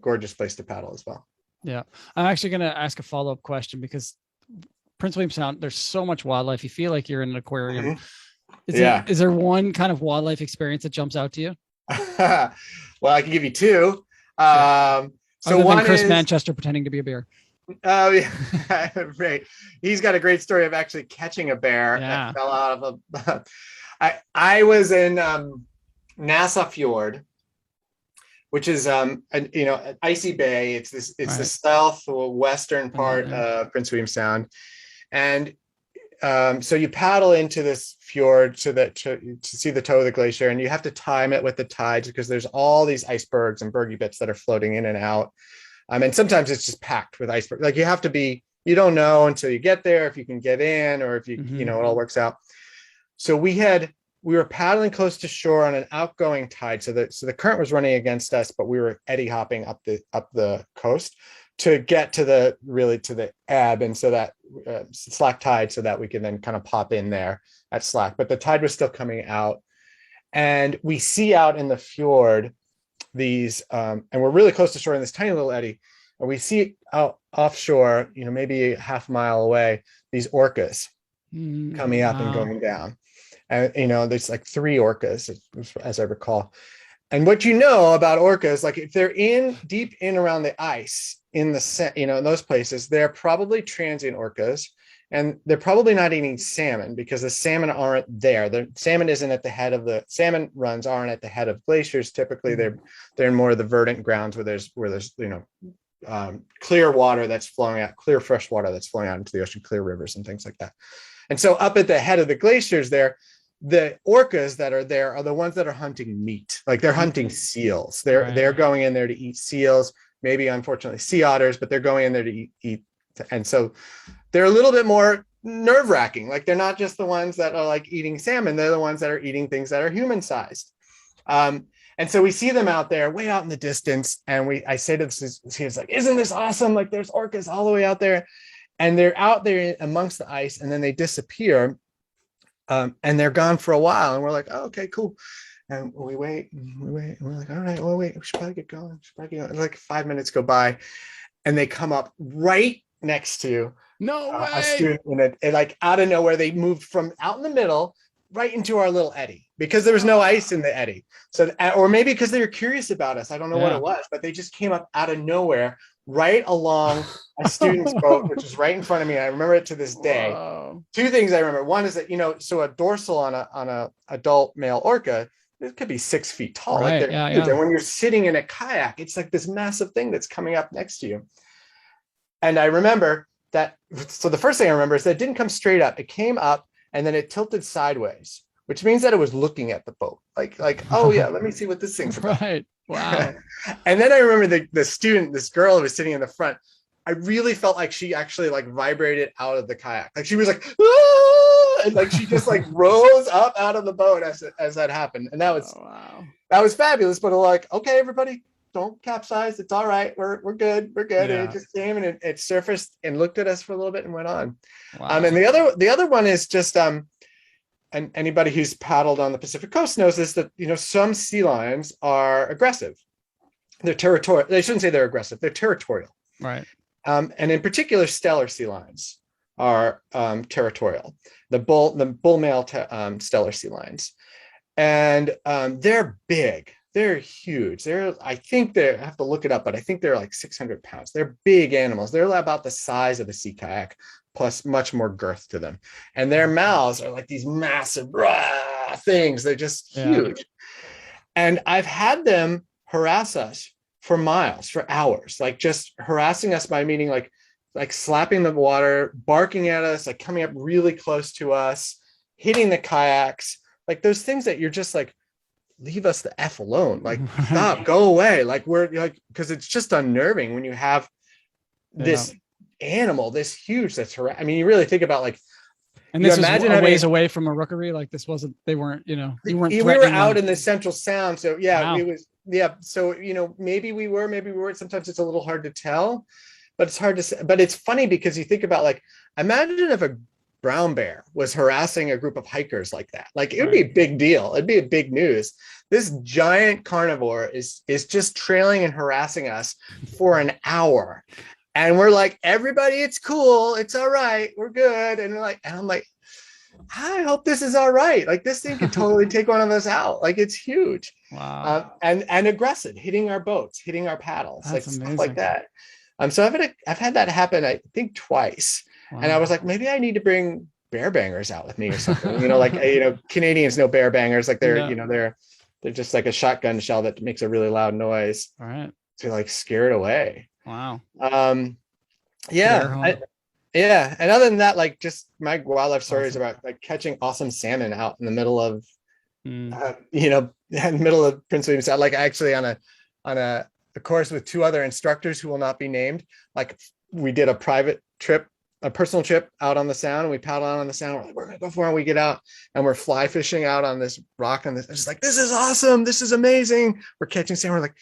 Gorgeous place to paddle as well. I'm actually going to ask a follow-up question, because Prince William Sound, there's so much wildlife, you feel like you're in an aquarium. Is there one kind of wildlife experience that jumps out to you? Well, I can give you two. So one Chris Manchester pretending to be a bear. Oh yeah, right. He's got a great story of actually catching a bear that Yeah. fell out of a. I was in Nassau Fjord, which is an icy bay. It's the Right. southwestern Been out part there. of Prince William Sound, and so you paddle into this fjord to see the toe of the glacier, and you have to time it with the tides because there's all these icebergs and bergy bits that are floating in and out. And sometimes it's just packed with iceberg. Like you don't know until you get there if you can get in or if Mm-hmm. it all works out. So we were paddling close to shore on an outgoing tide. So the current was running against us, but we were eddy hopping up the coast to get to the ebb, and so that slack tide, so that we can then kind of pop in there at slack. But the tide was still coming out, and we see out in the fjord these, and we're really close to shore in this tiny little eddy, and we see out offshore, maybe a half mile away, these orcas coming up and Wow. going down. And there's like three orcas, as I recall. And what you know about orcas, like if they're deep in around the ice in in those places, they're probably transient orcas, and they're probably not eating salmon because the salmon aren't there. The salmon isn't at the head of the salmon runs aren't at the head of glaciers. Typically, they're in more of the verdant grounds where there's clear water that's flowing out, clear fresh water that's flowing out into the ocean, clear rivers and things like that. And so up at the head of the glaciers there, the orcas that are there are the ones that are hunting meat. Like they're hunting seals. They're going in there to eat seals, maybe unfortunately sea otters, but they're going in there to eat. And so they're a little bit more nerve-wracking. Like they're not just the ones that are like eating salmon, they're the ones that are eating things that are human-sized. And so we see them out there, way out in the distance, and I say to this, he's like, "Isn't this awesome? Like there's orcas all the way out there." And they're out there amongst the ice, and then they disappear. And they're gone for a while, and we're like, "Oh, okay, cool." And we wait, and we're like, "All right, well, wait, we should probably get going. And like 5 minutes go by, and they come up right next to No a way. student, and like out of nowhere, they moved from out in the middle right into our little eddy because there was no ice in the eddy. So, or maybe because they were curious about us. I don't know what Yeah. it was, but they just came up out of nowhere right along a student's boat, which is right in front of me. I remember it to this day. Whoa. Two things I remember. One is that, so a dorsal on a adult male orca, it could be 6 feet tall. Like Right. they're Yeah. huge. Yeah. And when you're sitting in a kayak, it's like this massive thing that's coming up next to you. And I remember that. So the first thing I remember is that it didn't come straight up. It came up and then it tilted sideways, which means that it was looking at the boat. Like, oh yeah, let me see what this thing's about. Right. Wow. And then I remember the student, this girl who was sitting in the front, I really felt like she actually like vibrated out of the kayak. Like she was like, "Ah!" And like she just like rose up out of the boat as that happened. And Wow. that was fabulous. But like, okay, everybody, don't capsize. It's all right. We're good. We're good. And Yeah. it just came and it surfaced and looked at us for a little bit and went on. Wow. And the other one is just and anybody who's paddled on the Pacific coast knows this, that some sea lions are aggressive. They're territorial. They shouldn't say they're aggressive. They're territorial. Right. And in particular, stellar sea lions are territorial. The bull male stellar sea lions, and they're big. They're huge. I have to look it up, but I think they're like 600 pounds. They're big animals. They're about the size of a sea kayak, plus much more girth to them. And their mouths are like these massive things. They're just huge. And I've had them harass us for miles, for hours, like just harassing us by meaning like slapping the water, barking at us, like coming up really close to us, hitting the kayaks, like those things that you're just like, leave us the F alone. Like, stop, go away. Like we're like, because it's just unnerving when you have this animal, this huge, I mean, you really think about like, and this was a ways away from a rookery. Like this wasn't, they weren't, you weren't. We were out in the Central Sound. So yeah, it was, yeah. So, maybe we weren't. Sometimes it's a little hard to tell, but it's hard to say. But it's funny because you think about like, imagine if a brown bear was harassing a group of hikers like that. Like it would be a big deal. It'd be a big news. This giant carnivore is just trailing and harassing us for an hour. And we're like, everybody, it's cool. It's all right. We're good. And I'm like, I hope this is all right. Like this thing could totally take one of us out. Like it's huge. Wow. And aggressive, hitting our boats, hitting our paddles, That's like amazing. stuff like that. So I've had that happen, I think twice. Wow. And I was like, maybe I need to bring bear bangers out with me or something. Like, Canadians know bear bangers, like they're, Yeah. they're just like a shotgun shell that makes a really loud noise All right. to like scare it away. Wow. Yeah. Yeah. And other than that, like just my wildlife stories about like catching awesome salmon out in the middle of, in the middle of Prince William Sound, like actually on a course with two other instructors who will not be named. Like we did a private trip, a personal trip out on the Sound, and we paddle out on the Sound. We're like, we're gonna go for it. And we get out and we're fly fishing out on this rock. And it's just like, this is awesome. This is amazing. We're catching salmon. We're like,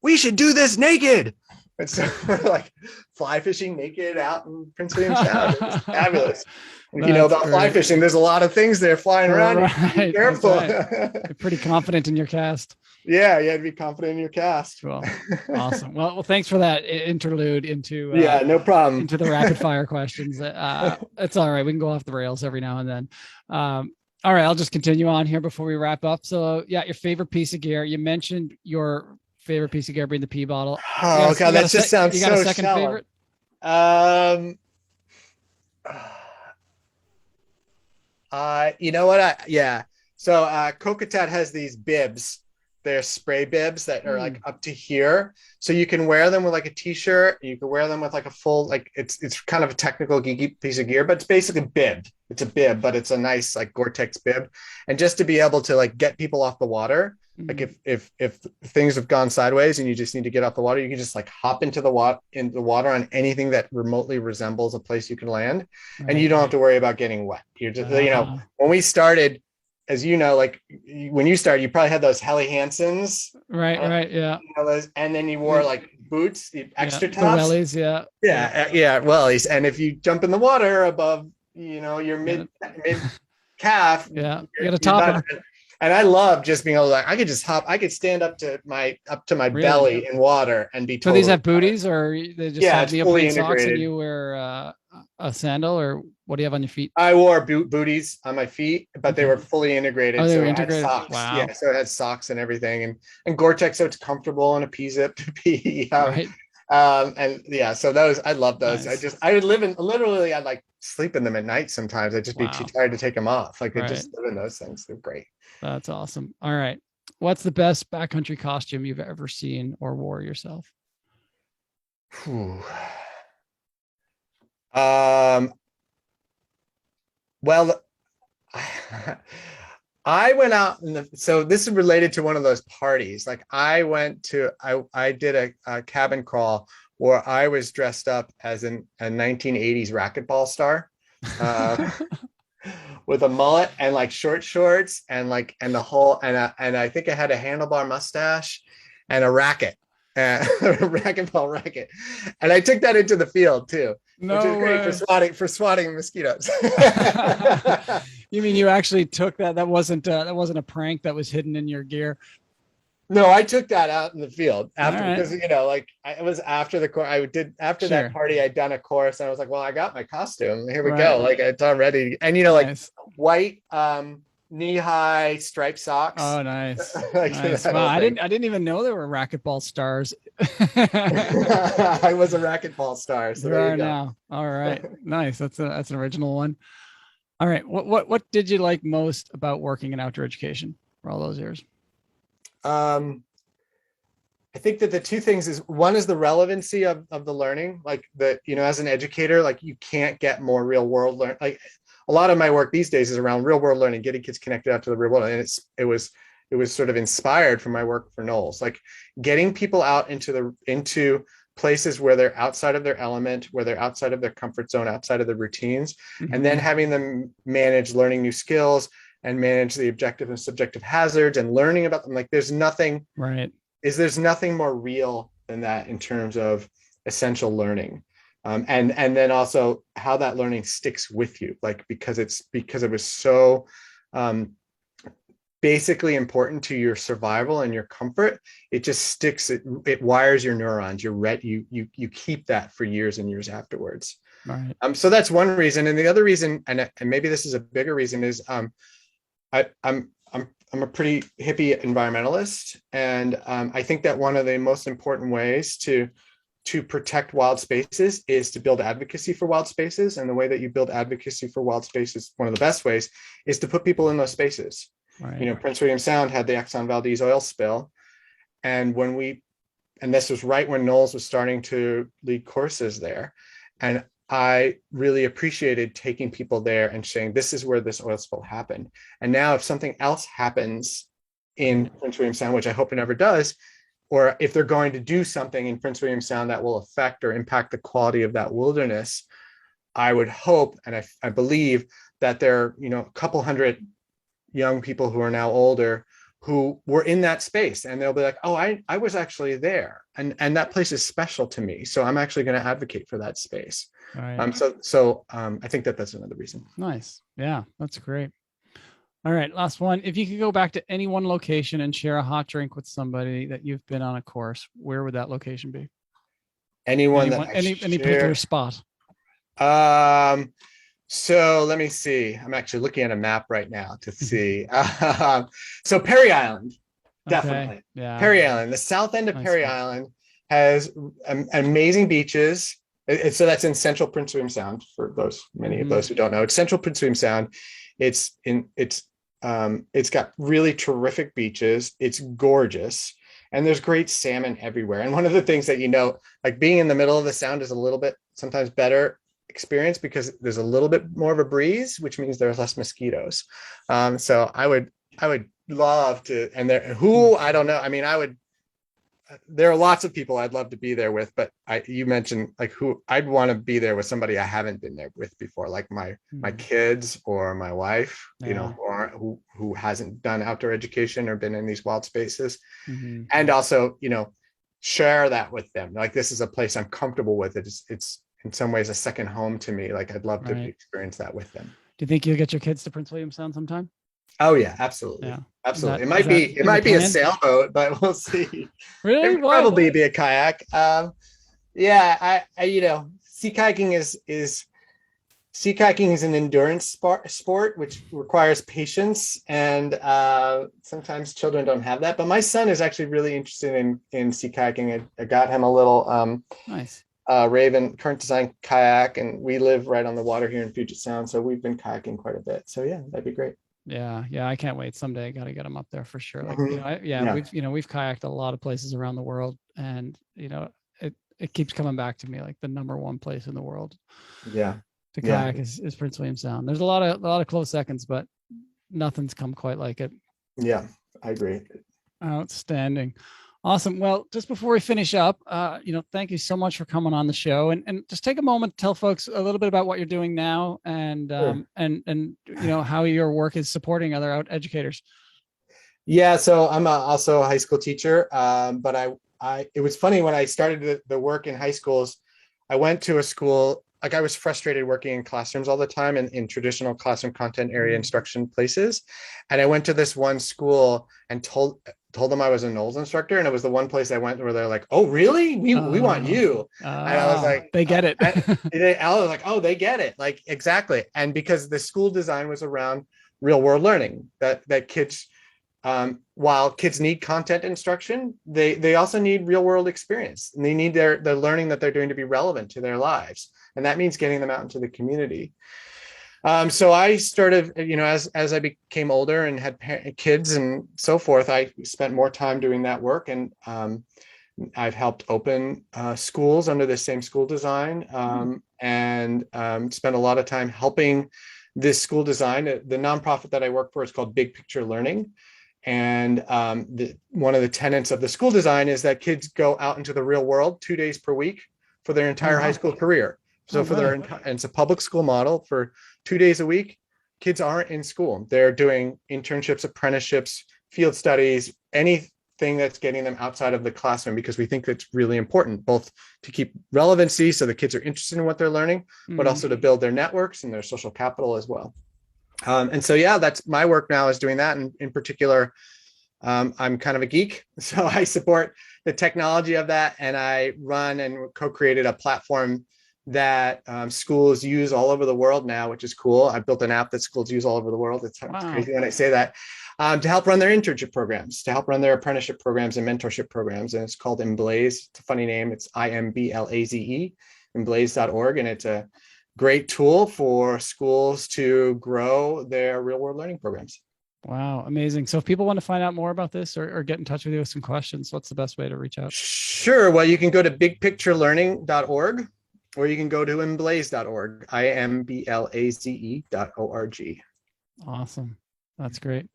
we should do this naked. And so we're like fly fishing naked out in Prince William Sound. It's fabulous. If you know about fly fishing, there's a lot of things there flying around. Right. Be careful. Right. You're pretty confident in your cast. Yeah, you had to be confident in your cast. Well, awesome. Well, thanks for that interlude into no problem. into the rapid fire questions. It's all right. We can go off the rails every now and then. All right, I'll just continue on here before we wrap up. So, yeah, your favorite piece of gear. You mentioned your favorite piece of gear being the pee bottle. Oh God, that just sounds so. You got a second favorite? You know what? So Kokatat has these bibs. They're spray bibs that are like up to here. So you can wear them with like a t-shirt. You can wear them with like a full, like it's kind of a technical geeky piece of gear, but it's basically bib. It's a bib, but it's a nice like Gore-Tex bib. And just to be able to like get people off the water, like if things have gone sideways and you just need to get off the water, you can just like hop into the water on anything that remotely resembles a place you can land, and you don't have to worry about getting wet. You're just when we started, as you know, like when you started, you probably had those Helly Hansons, right, yeah. And then you wore like boots, extra tops, the wellies, wellies. And if you jump in the water above, your mid calf, you got a topper. And I love just being able to, like, I could just hop, I could stand up to my belly in water and be. So these have booties, or they just have the fully socks, integrated. and you wear a sandal, or what do you have on your feet? I wore booties on my feet, but they were fully integrated. Oh, they were integrated. Socks. Wow. Yeah, so it had socks and everything, and Gore-Tex, so it's comfortable, and a P-zip to pee. Right. So those, I love those. Nice. I would literally, I'd like sleep in them at night sometimes. I'd just be too tired to take them off. Like I just live in those things. They're great. That's awesome. All right. What's the best backcountry costume you've ever seen or wore yourself? Well, I went out so this is related to one of those parties. Like I did a cabin crawl where I was dressed up as a 1980s racquetball star. With a mullet and like short shorts and the whole, and I think I had a handlebar mustache and a racket, a racquetball racket, and I took that into the field too, which is great for swatting mosquitoes. You mean you actually took that? That wasn't a prank that was hidden in your gear? No, I took that out in the field because it was after the course. That party, I'd done a course, and I was like, well, I got my costume. Here we go. Like it's all ready. And nice. White knee-high striped socks. Oh, nice. Nice. Wow, I didn't even know there were racquetball stars. I was a racquetball star. So there you go. Now. All right. Nice. That's an original one. All right. What did you like most about working in outdoor education for all those years? I think that the two things is, one is the relevancy of the learning, like as an educator, like you can't get more real world learn. Like a lot of my work these days is around real world learning, getting kids connected out to the real world. And it was sort of inspired from my work for NOLS, like getting people out into places where they're outside of their element, where they're outside of their comfort zone, outside of their routines, and then having them manage learning new skills and manage the objective and subjective hazards and learning about them. Like there's nothing more real than that in terms of essential learning. And then also how that learning sticks with you, like because it was so basically important to your survival and your comfort. It just sticks, it wires your neurons. You keep that for years and years afterwards. Right. So that's one reason. And the other reason, and maybe this is a bigger reason, is I'm a pretty hippie environmentalist, and I think that one of the most important ways to to protect wild spaces is to build advocacy for wild spaces. And the way that you build advocacy for wild spaces, one of the best ways, is to put people in those spaces. Right. You know, Prince William Sound had the Exxon Valdez oil spill. And this was right when NOLS was starting to lead courses there. And I really appreciated taking people there and saying, this is where this oil spill happened. And now if something else happens in Prince William Sound, which I hope it never does, or if they're going to do something in Prince William Sound that will affect or impact the quality of that wilderness, I would hope, and I believe that there are, you know, a couple hundred young people who are now older who were in that space, and they'll be like, oh, I was actually there, and that place is special to me, so I'm actually going to advocate for that space. Right. So I think that's another reason. Nice. Yeah, that's great. All right, last one. If you could go back to any one location and share a hot drink with somebody that you've been on a course, where would that location be? Any particular spot? So let me see. I'm actually looking at a map right now to see. So Perry Island, definitely. Okay. Yeah. Perry Island, the south end of Perry Island has amazing beaches. So that's in central Prince William Sound. For many of those who don't know, it's central Prince William Sound. It's got really terrific beaches. It's gorgeous, and there's great salmon everywhere. And one of the things that, you know, like being in the middle of the sound is a little bit sometimes better experience because there's a little bit more of a breeze, which means there's less mosquitoes. So I would love to, and I don't know. I mean, there are lots of people I'd love to be there with, but you mentioned like who I'd want to be there with, somebody I haven't been there with before, like my kids or my wife, you know, or who hasn't done outdoor education or been in these wild spaces. And also, you know, share that with them. Like, this is a place I'm comfortable with. It's in some ways a second home to me. Like, I'd love to experience that with them. Do you think you'll get your kids to Prince William Sound sometime? Oh yeah, absolutely. Yeah. Absolutely. It might be a sailboat, but we'll see. Really? It would probably be a kayak. Yeah, I you know, sea kayaking is an endurance sport which requires patience, and sometimes children don't have that. But my son is actually really interested in sea kayaking. I got him a little nice Raven current design kayak, and we live right on the water here in Puget Sound, so we've been kayaking quite a bit. So yeah, that'd be great. Yeah, I can't wait. Someday I got to get them up there for sure. Like, you know, we've kayaked a lot of places around the world, and you know, it keeps coming back to me like the number one place in the world. Yeah, to kayak is Prince William Sound. There's a lot of close seconds, but nothing's come quite like it. Yeah, I agree. Outstanding. Awesome. Well, just before we finish up, you know, thank you so much for coming on the show, and just take a moment to tell folks a little bit about what you're doing now, and sure. and you know, how your work is supporting other out educators. Yeah, so I'm also a high school teacher, but it was funny when I started the work in high schools. I went to a school, like I was frustrated working in classrooms all the time in traditional classroom content area instruction places, and I went to this one school and told them I was a NOLS instructor, and it was the one place I went where they're like, "Oh, really? We want you." And I was like, "They get it." I was like, "Oh, they get it." Like, exactly. And because the school design was around real world learning, that kids, while kids need content instruction, they also need real world experience, and they need their learning that they're doing to be relevant to their lives, and that means getting them out into the community. So I started, you know, as I became older and had kids and so forth, I spent more time doing that work, and I've helped open schools under the same school design, and spent a lot of time helping this school design. The nonprofit that I work for is called Big Picture Learning, and one of the tenets of the school design is that kids go out into the real world 2 days per week for their entire high school career. So and it's a public school model. For 2 days a week, kids aren't in school. They're doing internships, apprenticeships, field studies, anything that's getting them outside of the classroom, because we think that's really important, both to keep relevancy so the kids are interested in what they're learning, but also to build their networks and their social capital as well. And so, yeah, that's my work now, is doing that. And in particular, I'm kind of a geek, so I support the technology of that. And I run and co-created a platform that schools use all over the world now, which is cool. I built an app that schools use all over the world. It's crazy when I say that. to help run their internship programs, to help run their apprenticeship programs and mentorship programs. And it's called ImBlaze. It's a funny name. It's ImBlaze, imblaze.org. And it's a great tool for schools to grow their real world learning programs. Wow, amazing. So if people want to find out more about this or get in touch with you with some questions, what's the best way to reach out? Sure. Well, you can go to bigpicturelearning.org, or you can go to imblaze.org, imblaze.org. Awesome. That's great.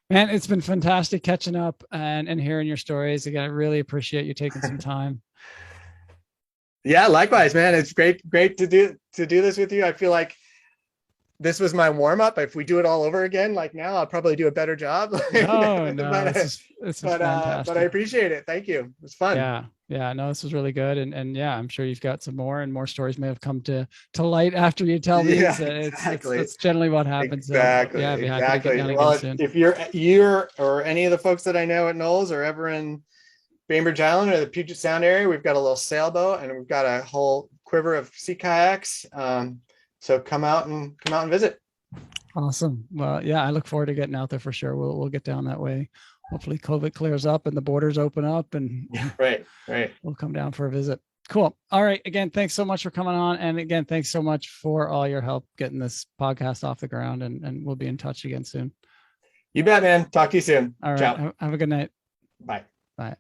Man, it's been fantastic catching up and hearing your stories. Again, I really appreciate you taking some time. Yeah, likewise, man. It's great to do this with you. I feel like this was my warm up. If we do it all over again, like now, I'll probably do a better job. No, it's fantastic. But I appreciate it. Thank you. It was fun. Yeah. No, this was really good. And yeah, I'm sure you've got some more, and more stories may have come to light after you tell these. Yeah, exactly. It's generally what happens. Exactly. So, yeah, I'd be happy to get down well, again soon. if you're or any of the folks that I know at NOLS are ever in Bainbridge Island or the Puget Sound area, we've got a little sailboat and we've got a whole quiver of sea kayaks. So come out and visit. Awesome. Well, yeah, I look forward to getting out there for sure. We'll get down that way. Hopefully COVID clears up and the borders open up, and right. We'll come down for a visit. Cool. All right. Again, thanks so much for coming on. And again, thanks so much for all your help getting this podcast off the ground, and we'll be in touch again soon. You bet, man. Talk to you soon. All right. Ciao. Have a good night. Bye. Bye.